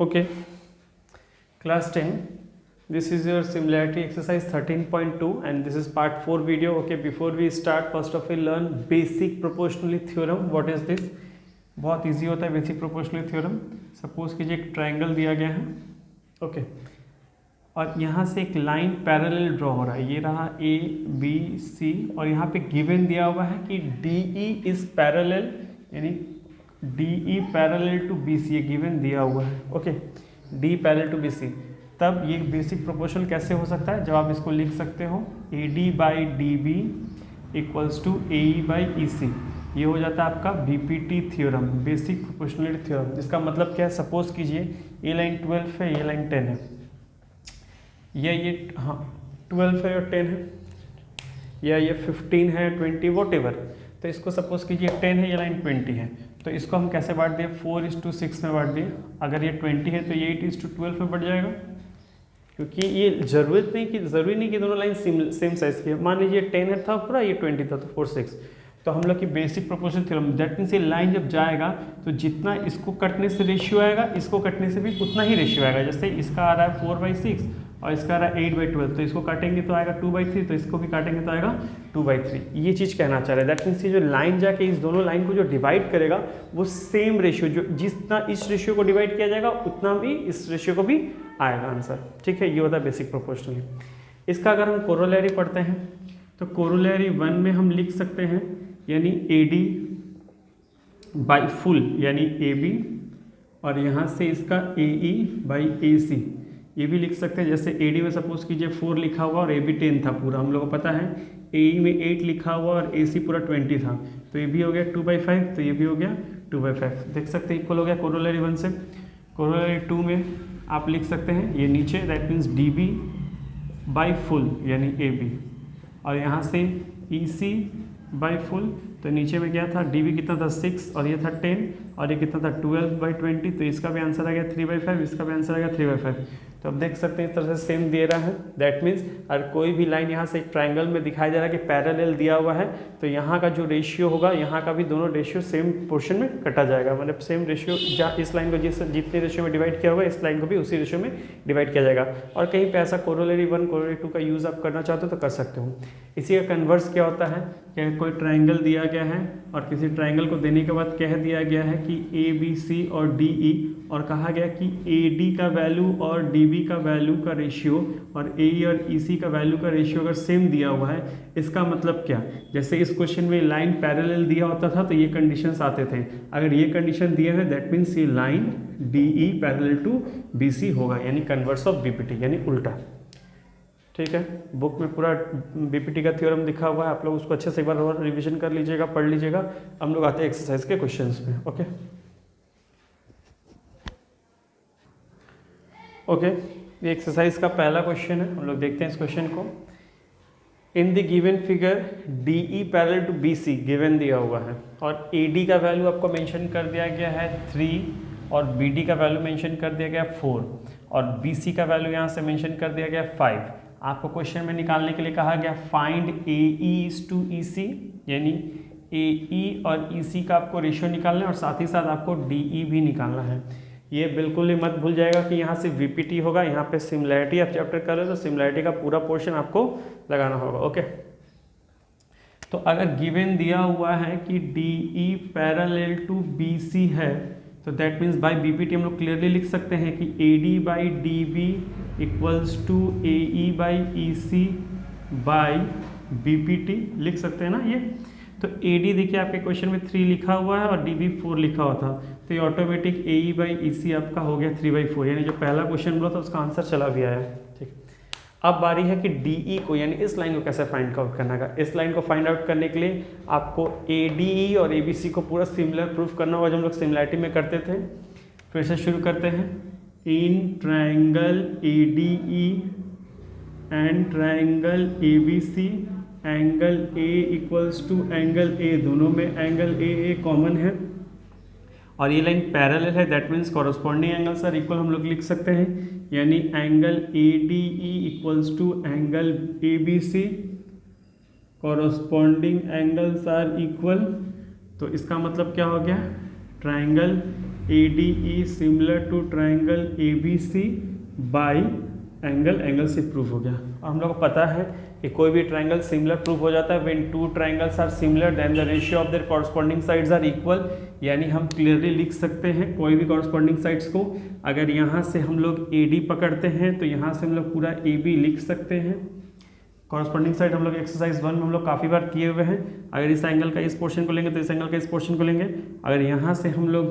Okay, class 10. This is your similarity exercise 13.2 and this is part 4 video. Okay, before we start, first of all learn basic proportionality theorem. What is this? बहुत easy होता है basic proportionality theorem. Suppose कीजिए एक triangle दिया गया है. Okay, और यहाँ से एक लाइन पैरेलल ड्रॉ हो रहा है. ये रहा ए बी सी और यहाँ पे गिवन दिया हुआ है कि डी ई इज पैरेलल, यानी D E parallel to B C. ये गिवन दिया हुआ है. Okay, D parallel to B C. तब ये बेसिक प्रोपोर्शनल कैसे हो सकता है? जब आप इसको लिख सकते हो A D by D B equals to A E by E C. ये हो जाता है आपका BPT theorem, basic proportionality theorem. इसका मतलब क्या है? सपोज कीजिए ये लाइन 12 है, ये लाइन 10 है, ये हाँ 12 है और 10 है, या ये 15 है 20 वॉट एवर. तो इसको सपोज कीजिए 10 है, ये लाइन 20 है, तो इसको हम कैसे बांट दिए? 4:6 में बांट दिए. अगर ये 20 है तो ये 8:12 में बढ़ जाएगा, क्योंकि ये ज़रूरी नहीं कि दोनों लाइन सेम साइज़ की है. मान लीजिए 10 था पूरा, ये 20 था, तो 4/6. तो हम लोग की basic proportional theorem, that means ये लाइन जब जाएगा तो जितना इसको कटने से रेशियो आएगा, इसको कटने से भी उतना ही रेशियो आएगा. जैसे इसका आ रहा है 4/6 और इसका आ रहा है 8/12, तो इसको काटेंगे तो आएगा 2/3, तो इसको भी काटेंगे तो आएगा 2/3. ये चीज़ कहना चाह रहे हैं. दैट मीन्स ये जो लाइन जाके इस दोनों लाइन को जो डिवाइड करेगा वो सेम रेशियो, जो जितना इस रेशियो को डिवाइड किया जाएगा उतना भी इस रेशियो को भी आएगा आंसर. ठीक है, ये होता है बेसिक प्रोपोर्शनल. इसका अगर हम कोरोलरी पढ़ते हैं तो कोरोलरी 1 में हम लिख सकते हैं, यानी ए डी बाई फुल यानी ए बी, और यहाँ से इसका ए ई बाई ए सी ये भी लिख सकते हैं. जैसे ए डी में सपोज कीजिए 4 लिखा हुआ और ए बी 10 था पूरा, हम लोग को पता है. ए ई में 8 लिखा हुआ और ए सी पूरा 20 था, तो ये भी हो गया 2/5, तो ये भी हो गया 2/5. देख सकते हैं इक्वल हो गया कोरोलरी 1 से. कोरोलरी 2 में आप लिख सकते हैं ये नीचे, that means D B by full यानी ए बी, और यहाँ से ई सी बाई फुल. तो नीचे में क्या था? डी बी कितना था? 6, और ये था 10, और ये कितना था? 12/20. तो इसका भी आंसर आ गया 3/5, इसका भी आंसर आ गया 3/5. तो अब देख सकते हैं इस तरह से सेम दे रहा है. दैट मीन्स अगर कोई भी लाइन यहाँ से एक ट्राइंगल में दिखाया जा रहा है कि पैरेलल दिया हुआ है, तो यहाँ का जो रेशियो होगा, यहाँ का भी दोनों रेशियो सेम पोर्शन में कटा जाएगा. मतलब सेम रेशियो, जहाँ इस लाइन को जितने रेशियो में डिवाइड किया होगा, इस लाइन को भी उसी रेशियो में डिवाइड किया जाएगा. और कहीं पे ऐसा कोरोलरी 1 कोरोलरी 2 का यूज़ आप करना चाहते हो तो कर सकते हो. इसी का कन्वर्स क्या होता है कि कोई ट्राइंगल दिया गया है और किसी ट्राइंगल को देने के बाद कह दिया गया है कि ए बी सी और डी ई, और कहा गया कि ए डी का वैल्यू और डी बी का वैल्यू का रेशियो और ए ई और ई सी का वैल्यू का रेशियो अगर सेम दिया हुआ है, इसका मतलब क्या? जैसे इस क्वेश्चन में लाइन पैरेलल दिया होता था तो ये कंडीशंस आते थे. अगर ये कंडीशन दिया है दैट मीन्स ये line D E parallel to B C होगा, यानी कन्वर्स ऑफ बीपीटी, यानी उल्टा. ठीक है, बुक में पूरा बीपीटी का थ्योरम लिखा हुआ है, आप लोग उसको अच्छे से एक बार और रिविजन कर लीजिएगा, पढ़ लीजिएगा. हम लोग आते हैं एक्सरसाइज के क्वेश्चंस में. ओके ओके, ये एक्सरसाइज का पहला क्वेश्चन है. हम लोग देखते हैं इस क्वेश्चन को. In the given figure D E parallel to B C given दिया हुआ है, और ए डी का वैल्यू आपको मेंशन कर दिया गया है 3, और बी डी का वैल्यू मेंशन कर दिया गया 4, और बी सी का वैल्यू यहाँ से मेंशन कर दिया गया 5. आपको क्वेश्चन में निकालने के लिए कहा गया find A E is to E C, यानी ए ई और ई सी का आपको रेशियो निकालना है, और साथ ही साथ आपको डी ई भी निकालना है. ये बिल्कुल ही मत भूल जाएगा कि यहाँ से वीपीटी होगा, यहाँ पे सिमिलैरिटी आप चैप्टर कर रहे हो तो सिमिलैरिटी का पूरा पोर्शन आपको लगाना होगा. ओके, तो अगर गिवन दिया हुआ है कि D E parallel to B C है, तो दैट मीन्स बाय बीपीटी हम लोग क्लियरली लिख सकते हैं कि A D by D B equals to A E by E C by BPT लिख सकते हैं ना ये. तो ए डी देखिए आपके क्वेश्चन में 3 लिखा हुआ है और डी बी 4 लिखा हुआ था, तो ये automatic A E by E सी आपका हो गया 3/4, यानी जो पहला क्वेश्चन बोला था उसका आंसर चला भी आया. ठीक, अब बारी है कि डी ई को, यानी इस लाइन को कैसे फाइंड आउट करना है. इस लाइन को फाइंड आउट करने के लिए आपको ए डी ई और ए बी सी को पूरा सिमिलर प्रूफ करना होगा, जो हम लोग सिमिलैरिटी में करते थे. फिर से शुरू करते हैं. In triangle A D E and triangle A B C, angle A equals to angle A, दोनों में एंगल ए कॉमन है, और ये लाइन पैरेलल है. That means corresponding angles are equal, हम लोग लिख सकते हैं, यानी angle A D E equals to angle A B C, corresponding angles are equal. तो इसका मतलब क्या हो गया? Triangle ADE similar to triangle ABC by angle से प्रूफ हो गया। और हम लोग को पता है कि कोई भी ट्राइंगल सिमिलर प्रूफ हो जाता है when two triangles are similar then the ratio of their corresponding sides are equal. यानी हम क्लियरली लिख सकते हैं कोई भी कॉरस्पॉन्डिंग साइड्स को, अगर यहाँ से हम लोग AD पकड़ते हैं तो यहाँ से हम लोग पूरा AB लिख सकते हैं। कॉरस्पॉन्डिंग साइड हम लोग एक्सरसाइज 1 में हम लोग काफ़ी बार किए हुए हैं। अगर इस एंगल का इस पोर्शन को लेंगे तो इस एंगल का इस पोर्शन को लेंगे। अगर यहाँ से हम लोग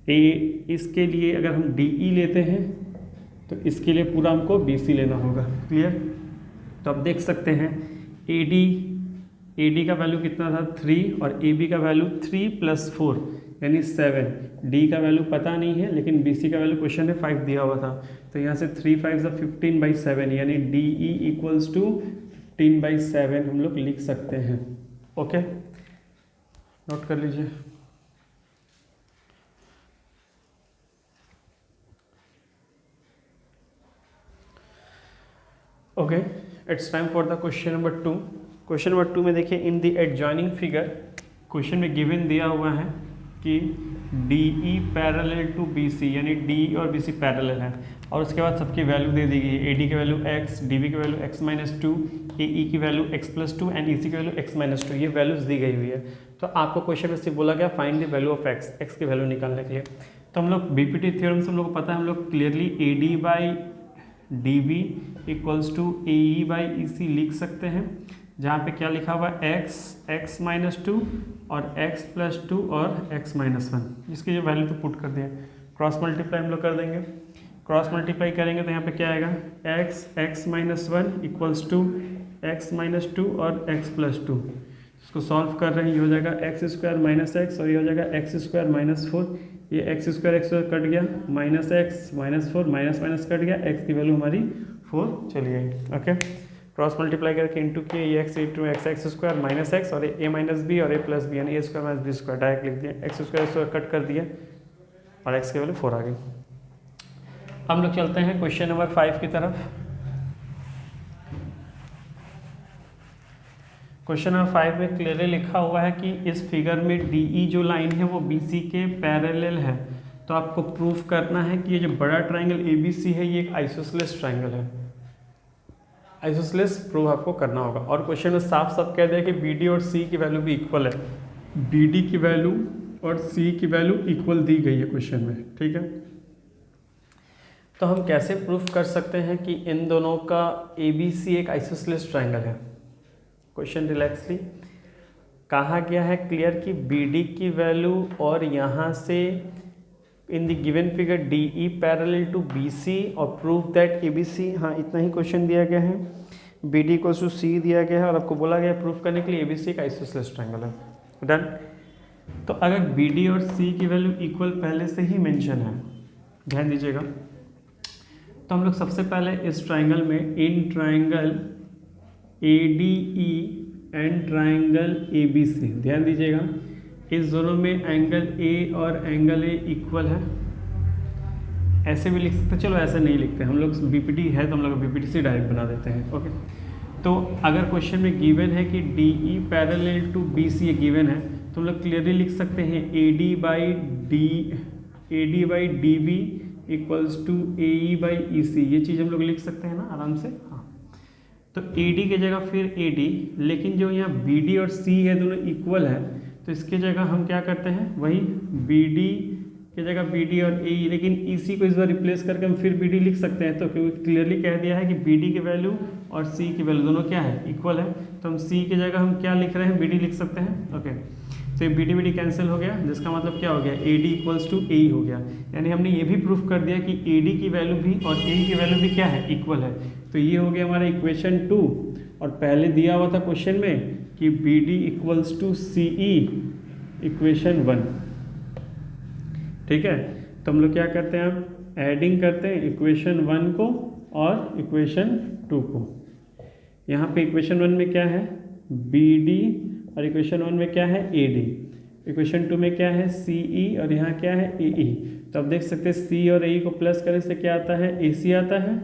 इसके लिए अगर हम DE लेते हैं तो इसके लिए पूरा हमको BC लेना होगा। क्लियर? तो अब देख सकते हैं AD का वैल्यू कितना था 3 और AB का वैल्यू 3 + 4 यानी 7। D का वैल्यू पता नहीं है लेकिन BC का वैल्यू क्वेश्चन में 5 दिया हुआ था, तो यहाँ से 3 5 15/7 यानी DE = 15/7 हम लोग लिख सकते हैं। ओके, नोट कर लीजिए। Okay, it's time for the question number 2। Question number 2 में देखिए in the adjoining figure question में गिवन दिया हुआ है कि DE पैरेलल टू BC यानी DE और BC पैरेलल है और उसके बाद सबकी वैल्यू दे दी गई है। AD की वैल्यू x, DB की वैल्यू x-2, AE की वैल्यू x+2 एंड EC की वैल्यू x-2, ये वैल्यूज दी गई हुई है। तो आपको क्वेश्चन में सिर्फ बोला गया find the value of x की वैल्यू निकालने के लिए। तो हम लोग BPT थ्योरम से हम लोग को पता है, हम लोग क्लियरली AD/DB = AE/EC लिख सकते हैं, जहाँ पे क्या लिखा हुआ x-2 और x+2 और x-1, जिसकी जो वैल्यू तो पुट कर दिया। क्रॉस मल्टीप्लाई हम लोग कर देंगे। क्रॉस मल्टीप्लाई करेंगे तो यहाँ पे क्या आएगा x-1 = x-2 और x+2। इसको सॉल्व कर रहे हैं, ये हो जाएगा x² - x और ये हो जाएगा x² - 4। ये x² कट गया, -x -4 माइनस कट गया, x की वैल्यू हमारी 4 चली गई। ओके, क्रॉस मल्टीप्लाई करके इंटू के ये x इंटू x² - x और a - b और a+b यानी a² - b² डायरेक्ट लिख दिया। x² कट कर दिया और x की वैल्यू 4 आ गई। हम लोग चलते हैं क्वेश्चन नंबर 5 की तरफ। क्वेश्चन नंबर 5 में क्लियरली लिखा हुआ है कि इस फिगर में DE जो लाइन है वो BC के पैरेलल है। तो आपको प्रूफ करना है कि ये जो बड़ा ट्राइंगल ABC है ये एक आइसोसेलेस ट्राइंगल है। आइसोसेलेस प्रूफ आपको करना होगा और क्वेश्चन में साफ साफ कह दिया कि BD और C की वैल्यू भी इक्वल है। BD की वैल्यू और C की वैल्यू इक्वल दी गई है क्वेश्चन में। ठीक है, तो हम कैसे प्रूफ कर सकते हैं कि इन दोनों का ABC एक आइसोसेलेस ट्राइंगल है। क्वेश्चन रिलैक्सली कहा गया है क्लियर कि BD की वैल्यू और यहाँ से in the given figure DE parallel to BC और प्रूफ दैट ABC, हाँ इतना ही क्वेश्चन दिया गया है। BD = C दिया गया है और आपको बोला गया है प्रूफ करने के लिए ABC एक आइसोसेलेस ट्राइंगल है। डन। तो अगर BD और C की वैल्यू इक्वल पहले से ही मेंशन है, ध्यान दीजिएगा, तो हम लोग सबसे पहले इस ट्राइंगल में in triangle ADE and triangle ABC, ध्यान दीजिएगा, इस दोनों में एंगल A और एंगल A इक्वल है। ऐसे भी लिख सकते, चलो ऐसे नहीं लिखते हम लोग, BPT है तो हम लोग BPT से डायरेक्ट बना देते हैं। ओके, तो अगर क्वेश्चन में गिवन है कि DE पैरेलल टू BC ये गिवन है तो हम लोग क्लियरली लिख सकते हैं AD/DB = AE/EC, ये चीज़ हम लोग लिख सकते हैं ना आराम से। हाँ, तो AD की जगह फिर AD, लेकिन जो यहाँ BD और C है दोनों इक्वल है तो इसकी जगह हम क्या करते हैं वही BD की जगह BD और AE, लेकिन EC को इस बार रिप्लेस करके हम फिर BD लिख सकते हैं। तो क्योंकि क्लियरली कह दिया है कि BD की वैल्यू और C की वैल्यू दोनों क्या है इक्वल है, तो हम C की जगह हम क्या लिख रहे हैं BD लिख सकते हैं। ओके, तो ये BD कैंसिल हो गया, जिसका मतलब क्या हो गया AD = AE हो गया। यानी हमने ये भी प्रूफ कर दिया कि AD की वैल्यू भी और AE की वैल्यू भी क्या है इक्वल है। तो ये हो गया हमारा इक्वेशन 2 और पहले दिया हुआ था क्वेश्चन में कि BD = CE इक्वेशन 1। ठीक है, तो हम लोग क्या करते हैं, अब एडिंग करते हैं इक्वेशन 1 को और इक्वेशन 2 को। यहाँ पे इक्वेशन 1 में क्या है BD और इक्वेशन 1 में क्या है AD, इक्वेशन 2 में क्या है CE और यहाँ क्या है AE। तो आप देख सकते हैं C और AE को प्लस करने से क्या आता है AC आता है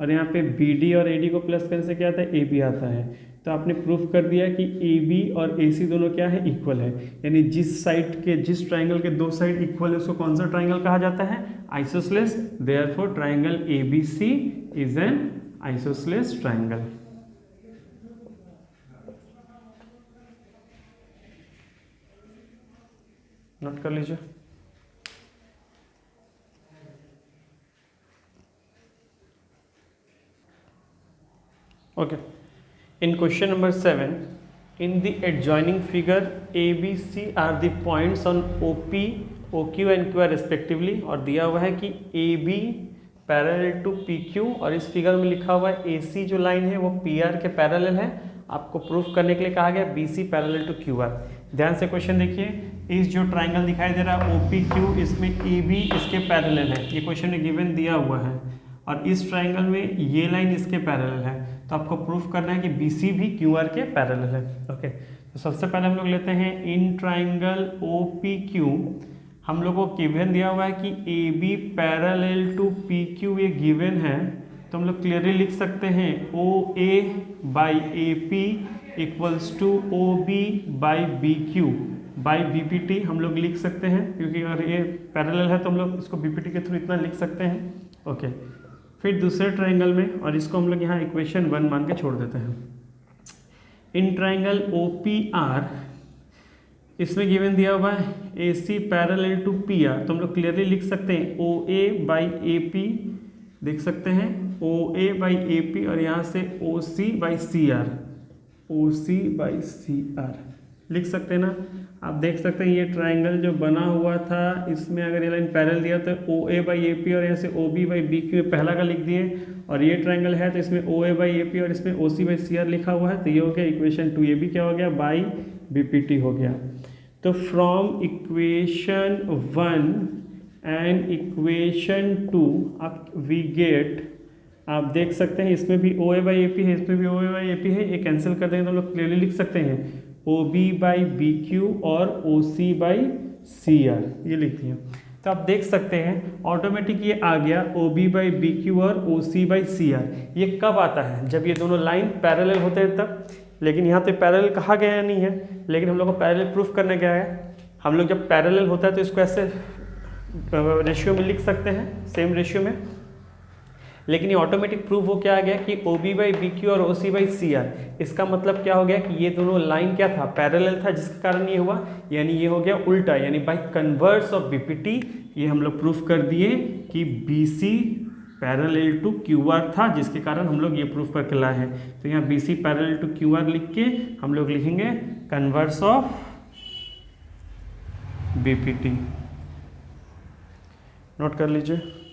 और यहाँ पे BD और AD को प्लस करने से क्या आता है AB आता है। तो आपने प्रूफ कर दिया कि ए बी और ए सी दोनों क्या है, इक्वल है। यानी जिस ट्राइंगल के दो साइड इक्वल है उसको कौन सा ट्राइंगल कहा जाता है, isosceles. Therefore triangle A B C is an isosceles triangle. Note कर लीजिए। Okay. In question number 7, in the adjoining figure A, B, C are the points on OP, OQ and QR respectively, और दिया हुआ है कि AB parallel to PQ, और इस figure में लिखा हुआ है AC जो लाइन है वो PR के पैरेलल है। आपको प्रूफ करने के लिए कहा गया BC पैरेलल टू QR। ध्यान से क्वेश्चन देखिए, इस जो ट्राइंगल दिखाई दे रहा है OPQ, इसमें AB इसके पैरेलल है, ये क्वेश्चन में गिवन दिया हुआ है, और इस ट्राइंगल में ये लाइन इसके पैरेलल है। तो आपको प्रूफ करना है कि BC भी QR के पैरेलल है। ओके, तो सबसे पहले हम लोग लेते हैं इन ट्राइंगल OPQ, हम लोग को गिवन दिया हुआ है कि AB पैरेलल टू PQ ये गिवन है, तो हम लोग क्लियरली लिख सकते हैं OA by AP equals to OB by BQ by BPT हम लोग लिख सकते हैं, क्योंकि अगर ये पैरेलल है तो हम लोग इसको BPT के थ्रू इतना लिख सकते हैं। ओके, फिर दूसरे ट्राइंगल में, और इसको हम लोग यहाँ इक्वेशन 1 मान के छोड़ देते हैं। इन ट्राइंगल OPR, इसमें गिवन दिया हुआ है AC पैरेलल टू PR, तो हम लोग क्लियरली लिख सकते हैं OA बाई AP, देख सकते हैं OA बाई AP, और यहाँ से OC by CR, OC by CR लिख सकते हैं ना। आप देख सकते हैं ये ट्राइंगल जो बना हुआ था, इसमें अगर ये लाइन पैरेलल दिया तो OA बाई AP और यहाँ से OB बाई BQ पहला का लिख दिए, और ये ट्राइंगल है तो इसमें OA बाई AP और इसमें OC बाई CR लिखा हुआ है, तो ये हो गया इक्वेशन 2। ये भी क्या हो गया, बाई BPT हो गया। तो फ्रॉम इक्वेशन 1 एंड इक्वेशन 2 आप वी गेट, आप देख सकते हैं इसमें भी OA बाई AP है, इसमें भी OA बाई AP है, ये कैंसिल कर देंगे तो हम लोग क्लियरली लिख सकते हैं OB बाई BQ और OC बाई CR, ये लिख दिया। तो आप देख सकते हैं ऑटोमेटिक ये आ गया OB बाई BQ और OC बाई CR। ये कब आता है, जब ये दोनों लाइन पैरेलल होते हैं तब, लेकिन यहाँ तो पैरेलल कहा गया नहीं है, लेकिन हम लोग को पैरेलल प्रूफ करने क्या है, हम लोग जब पैरेलल होता है तो इसको ऐसे रेशियो में लिख सकते हैं, सेम रेशियो में, लेकिन ये ऑटोमेटिक प्रूफ हो क्या आ गया कि OB बाई BQ और OC बाई CR। इसका मतलब क्या हो गया कि ये दोनों लाइन क्या था, पैरेलल था, जिसके कारण ये हुआ, यानी ये हो गया उल्टा, यानी बाई कन्वर्स ऑफ BPT ये हम लोग प्रूफ कर दिए कि BC पैरेलल टू QR था, जिसके कारण हम लोग ये प्रूफ करके लाए हैं। तो यहाँ BC पैरेलल टू QR लिख के हम लोग लिखेंगे कन्वर्स ऑफ BPT। नोट कर लीजिए।